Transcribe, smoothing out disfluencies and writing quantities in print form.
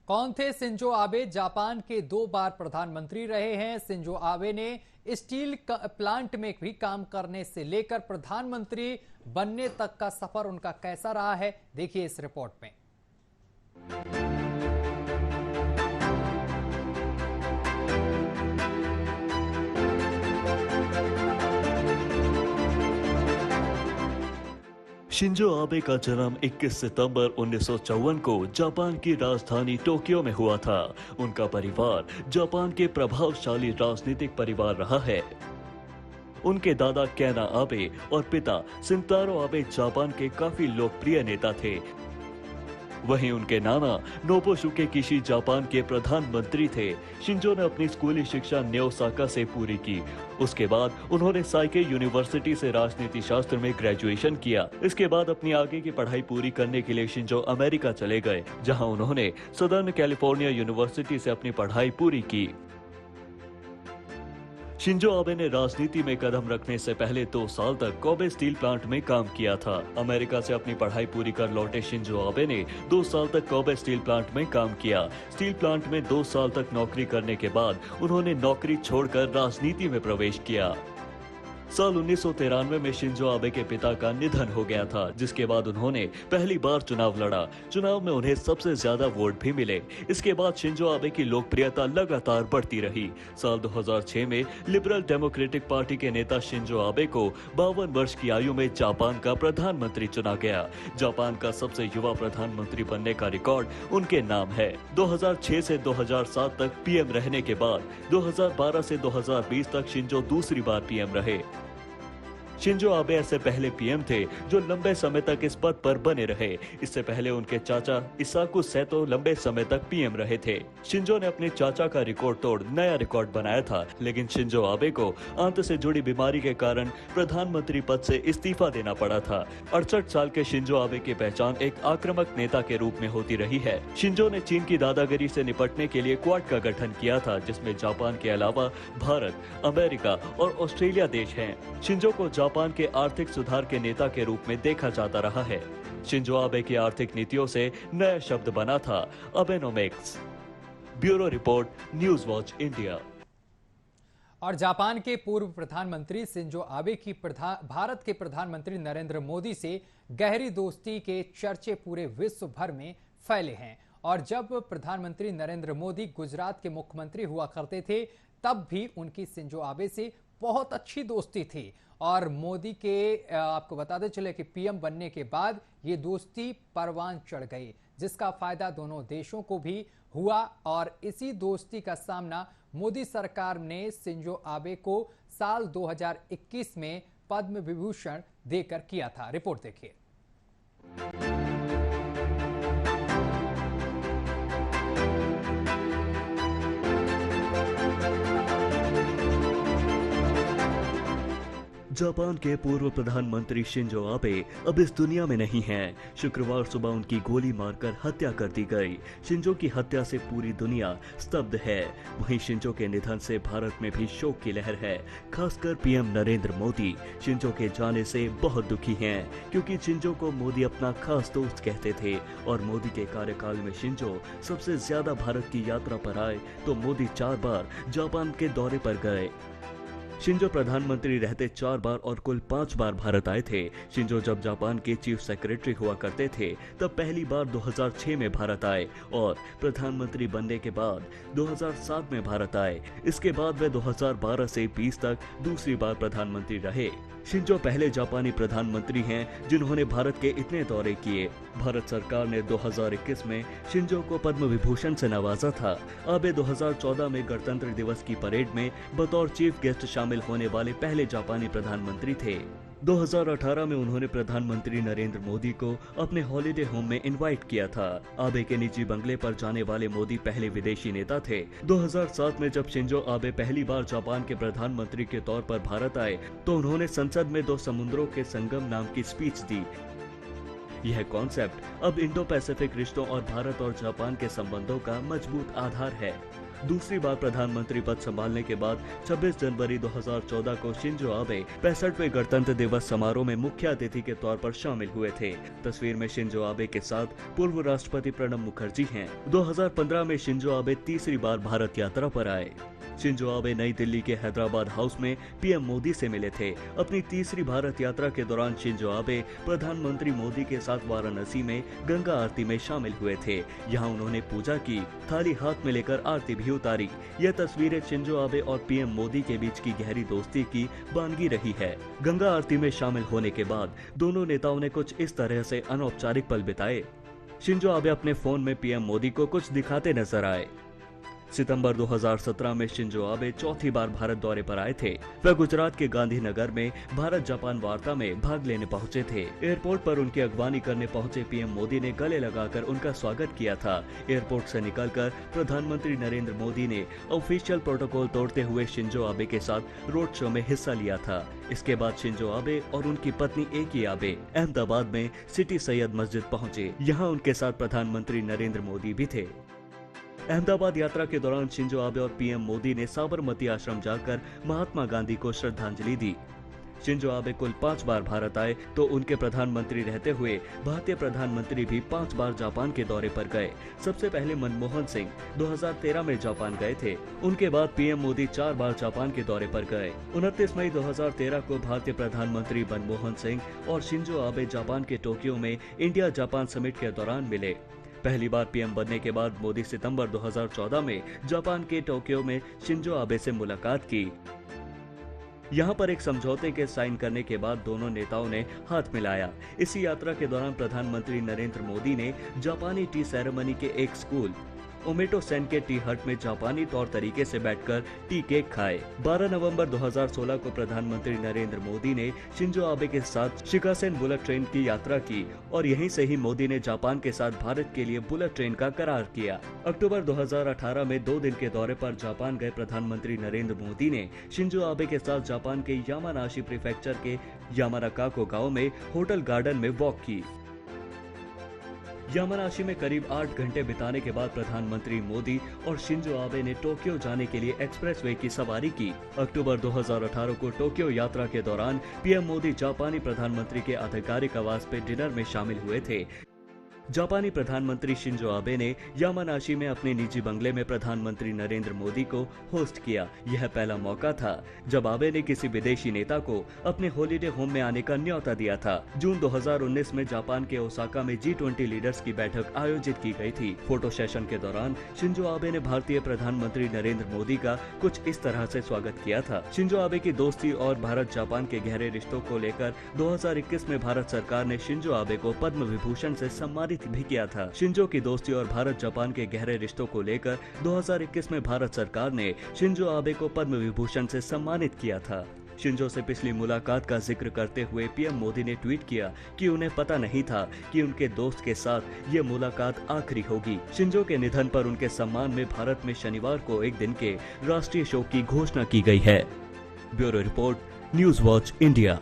कौन थे Shinzo Abe? Japan के 2 बार प्रधानमंत्री रहे हैं। शिंजो आबे ने स्टील प्लांट में भी काम करने से लेकर प्रधानमंत्री बनने तक का सफर उनका कैसा रहा है, देखिए इस रिपोर्ट में। शिंजो आबे का जन्म 21 सितंबर 1954 को जापान की राजधानी टोक्यो में हुआ था। उनका परिवार जापान के प्रभावशाली राजनीतिक परिवार रहा है। उनके दादा कैना आबे और पिता शिंतारो आबे जापान के काफी लोकप्रिय नेता थे। वहीं उनके नाना नोबुशुके किशी जापान के प्रधानमंत्री थे। शिंजो ने अपनी स्कूली शिक्षा न्योसाका से पूरी की। उसके बाद उन्होंने साइके यूनिवर्सिटी से राजनीति शास्त्र में ग्रेजुएशन किया। इसके बाद अपनी आगे की पढ़ाई पूरी करने के लिए शिंजो अमेरिका चले गए, जहां उन्होंने सदर्न कैलिफोर्निया यूनिवर्सिटी से अपनी पढ़ाई पूरी की। शिंजो आबे ने राजनीति में कदम रखने से पहले 2 साल तक कोबे स्टील प्लांट में काम किया था। अमेरिका से अपनी पढ़ाई पूरी कर लौटे शिंजो आबे ने 2 साल तक कोबे स्टील प्लांट में काम किया। स्टील प्लांट में 2 साल तक नौकरी करने के बाद उन्होंने नौकरी छोड़कर राजनीति में प्रवेश किया। साल 1993 में शिंजो आबे के पिता का निधन हो गया था, जिसके बाद उन्होंने पहली बार चुनाव लड़ा। चुनाव में उन्हें सबसे ज्यादा वोट भी मिले। इसके बाद शिंजो आबे की लोकप्रियता लगातार बढ़ती रही। साल 2006 में लिबरल डेमोक्रेटिक पार्टी के नेता शिंजो आबे को 52 वर्ष की आयु में जापान का प्रधानमंत्री चुना गया। जापान का सबसे युवा प्रधानमंत्री बनने का रिकॉर्ड उनके नाम है। 2006 से 2007 तक पीएम रहने के बाद 2012 से 2020 तक शिंजो दूसरी बार पीएम रहे। शिंजो आबे ऐसे पहले पीएम थे जो लंबे समय तक इस पद पर बने रहे। इससे पहले उनके चाचा इसाकु सेतो लंबे समय तक पीएम रहे थे। शिंजो ने अपने चाचा का रिकॉर्ड तोड़ नया रिकॉर्ड बनाया था, लेकिन शिंजो आबे को आंत से जुड़ी बीमारी के कारण प्रधानमंत्री पद से इस्तीफा देना पड़ा था। 68 साल के शिंजो आबे की पहचान एक आक्रामक नेता के रूप में होती रही है। शिंजो ने चीन की दादागिरी से निपटने के लिए क्वाड का गठन किया था, जिसमें जापान के अलावा भारत, अमेरिका और ऑस्ट्रेलिया देश हैं। शिंजो को जापान के आर्थिक सुधार के नेता के रूप में देखा जाता रहा है। शिंजो आबे की आर्थिक नीतियों से नया शब्द बना था Abenomics. Bureau report, news watch India. और जापान के पूर्व प्रधानमंत्री शिंजो आबे की भारत के प्रधानमंत्री नरेंद्र मोदी से गहरी दोस्ती के चर्चे पूरे विश्व भर में फैले हैं। और जब प्रधानमंत्री नरेंद्र मोदी गुजरात के मुख्यमंत्री हुआ करते थे, तब भी उनकी शिंजो आबे से बहुत अच्छी दोस्ती थी। और मोदी के आपको बताते चले कि पीएम बनने के बाद ये दोस्ती परवान चढ़ गई, जिसका फायदा दोनों देशों को भी हुआ। और इसी दोस्ती का सामना मोदी सरकार ने शिंजो आबे को साल 2021 में पद्म विभूषण देकर किया था। रिपोर्ट देखिए। जापान के पूर्व प्रधानमंत्री शिंजो आबे अब इस दुनिया में नहीं हैं। शुक्रवार सुबह उनकी गोली मारकर हत्या कर दी गई। शिंजो की हत्या से पूरी दुनिया स्तब्ध है। वहीं शिंजो के निधन से भारत में भी शोक की लहर है। खासकर पीएम नरेंद्र मोदी शिंजो के जाने से बहुत दुखी हैं, क्योंकि शिंजो को मोदी अपना खास दोस्त कहते थे। और मोदी के कार्यकाल में शिंजो सबसे ज्यादा भारत की यात्रा पर आए तो मोदी 4 बार जापान के दौरे पर गए। शिंजो प्रधानमंत्री रहते 4 बार और कुल 5 बार भारत आए थे। शिंजो जब जापान के चीफ सेक्रेटरी हुआ करते थे, तब पहली बार 2006 में भारत आए और प्रधानमंत्री बनने के बाद 2007 में भारत आए। इसके बाद वे 2012 से 20 तक दूसरी बार प्रधानमंत्री रहे। शिंजो पहले जापानी प्रधानमंत्री हैं जिन्होंने भारत के इतने दौरे किए। भारत सरकार ने 2021 में शिंजो को पद्म विभूषण से नवाजा था। आबे 2014 में गणतंत्र दिवस की परेड में बतौर चीफ गेस्ट शामिल होने वाले पहले जापानी प्रधानमंत्री थे। 2018 में उन्होंने प्रधानमंत्री नरेंद्र मोदी को अपने हॉलिडे होम में इनवाइट किया था। आबे के निजी बंगले पर जाने वाले मोदी पहले विदेशी नेता थे। 2007 में जब शिंजो आबे पहली बार जापान के प्रधानमंत्री के तौर पर भारत आए, तो उन्होंने संसद में 2 समुद्रों के संगम नाम की स्पीच दी। यह कॉन्सेप्ट अब इंडो पैसिफिक रिश्तों और भारत और जापान के संबंधों का मजबूत आधार है। दूसरी बार प्रधानमंत्री पद संभालने के बाद 26 जनवरी 2014 को शिंजो आबे 65वें गणतंत्र दिवस समारोह में मुख्य अतिथि के तौर पर शामिल हुए थे। तस्वीर में शिंजो आबे के साथ पूर्व राष्ट्रपति प्रणब मुखर्जी हैं। 2015 में शिंजो आबे तीसरी बार भारत यात्रा पर आए। शिंजो आबे नई दिल्ली के हैदराबाद हाउस में पीएम मोदी से मिले थे। अपनी तीसरी भारत यात्रा के दौरान शिंजो आबे प्रधानमंत्री मोदी के साथ वाराणसी में गंगा आरती में शामिल हुए थे। यहां उन्होंने पूजा की, थाली हाथ में लेकर आरती भी उतारी। यह तस्वीरें शिंजो आबे और पीएम मोदी के बीच की गहरी दोस्ती की बानगी रही है। गंगा आरती में शामिल होने के बाद दोनों नेताओं ने कुछ इस तरह से अनौपचारिक पल बिताए। शिंजो आबे अपने फोन में पीएम मोदी को कुछ दिखाते नजर आए। सितंबर 2017 में शिंजो आबे चौथी बार भारत दौरे पर आए थे। वह गुजरात के गांधीनगर में भारत जापान वार्ता में भाग लेने पहुंचे थे। एयरपोर्ट पर उनकी अगवानी करने पहुंचे पीएम मोदी ने गले लगाकर उनका स्वागत किया था। एयरपोर्ट से निकलकर प्रधानमंत्री नरेंद्र मोदी ने ऑफिशियल प्रोटोकॉल तोड़ते हुए शिंजो आबे के साथ रोड शो में हिस्सा लिया था। इसके बाद शिंजो आबे और उनकी पत्नी एकी आबे अहमदाबाद में सिटी सैयद मस्जिद पहुंचे। यहाँ उनके साथ प्रधानमंत्री नरेंद्र मोदी भी थे। अहमदाबाद यात्रा के दौरान शिंजो आबे और पीएम मोदी ने साबरमती आश्रम जाकर महात्मा गांधी को श्रद्धांजलि दी। शिंजो आबे कुल 5 बार भारत आए तो उनके प्रधानमंत्री रहते हुए भारतीय प्रधानमंत्री भी 5 बार जापान के दौरे पर गए। सबसे पहले मनमोहन सिंह 2013 में जापान गए थे। उनके बाद पीएम मोदी 4 बार जापान के दौरे पर गए। 29 मई 2013 को भारतीय प्रधानमंत्री मनमोहन सिंह और शिंजो आबे जापान के टोक्यो में इंडिया जापान समिट के दौरान मिले। पहली बार पीएम बनने के बाद मोदी सितंबर 2014 में जापान के टोक्यो में शिंजो आबे से मुलाकात की। यहां पर एक समझौते के साइन करने के बाद दोनों नेताओं ने हाथ मिलाया। इसी यात्रा के दौरान प्रधानमंत्री नरेंद्र मोदी ने जापानी टी सेरेमनी के एक स्कूल ओमेटो सेन के टी हट में जापानी तौर तरीके से बैठकर टी केक खाए। 12 नवंबर 2016 को प्रधानमंत्री नरेंद्र मोदी ने शिंजो आबे के साथ शिकासेन बुलेट ट्रेन की यात्रा की और यहीं से ही मोदी ने जापान के साथ भारत के लिए बुलेट ट्रेन का करार किया। अक्टूबर 2018 में 2 दिन के दौरे पर जापान गए प्रधानमंत्री नरेंद्र मोदी ने शिंजो आबे के साथ जापान के यामानाशी प्रीफेक्चर के यामानाकाको गाँव में होटल गार्डन में वॉक की। यामानाशी में करीब 8 घंटे बिताने के बाद प्रधानमंत्री मोदी और शिंजो आबे ने टोक्यो जाने के लिए एक्सप्रेसवे की सवारी की। अक्टूबर 2018 को टोक्यो यात्रा के दौरान पीएम मोदी जापानी प्रधानमंत्री के आधिकारिक आवास पे डिनर में शामिल हुए थे। जापानी प्रधानमंत्री शिंजो आबे ने यामानाशी में अपने निजी बंगले में प्रधानमंत्री नरेंद्र मोदी को होस्ट किया। यह पहला मौका था जब आबे ने किसी विदेशी नेता को अपने हॉलिडे होम में आने का न्योता दिया था। जून 2019 में जापान के ओसाका में G20 लीडर्स की बैठक आयोजित की गई थी। फोटो सेशन के दौरान शिंजो आबे ने भारतीय प्रधानमंत्री नरेंद्र मोदी का कुछ इस तरह से स्वागत किया था। शिंजो आबे की दोस्ती और भारत जापान के गहरे रिश्तों को लेकर 2021 में भारत सरकार ने शिंजो आबे को पद्म विभूषण से सम्मानित भी किया था। शिंजो की दोस्ती और भारत जापान के गहरे रिश्तों को लेकर 2021 में भारत सरकार ने शिंजो आबे को पद्म विभूषण से सम्मानित किया था। शिंजो से पिछली मुलाकात का जिक्र करते हुए पीएम मोदी ने ट्वीट किया कि उन्हें पता नहीं था कि उनके दोस्त के साथ ये मुलाकात आखिरी होगी। शिंजो के निधन पर उनके सम्मान में भारत में शनिवार को एक दिन के राष्ट्रीय शोक की घोषणा की गई है। Bureau report, news watch India.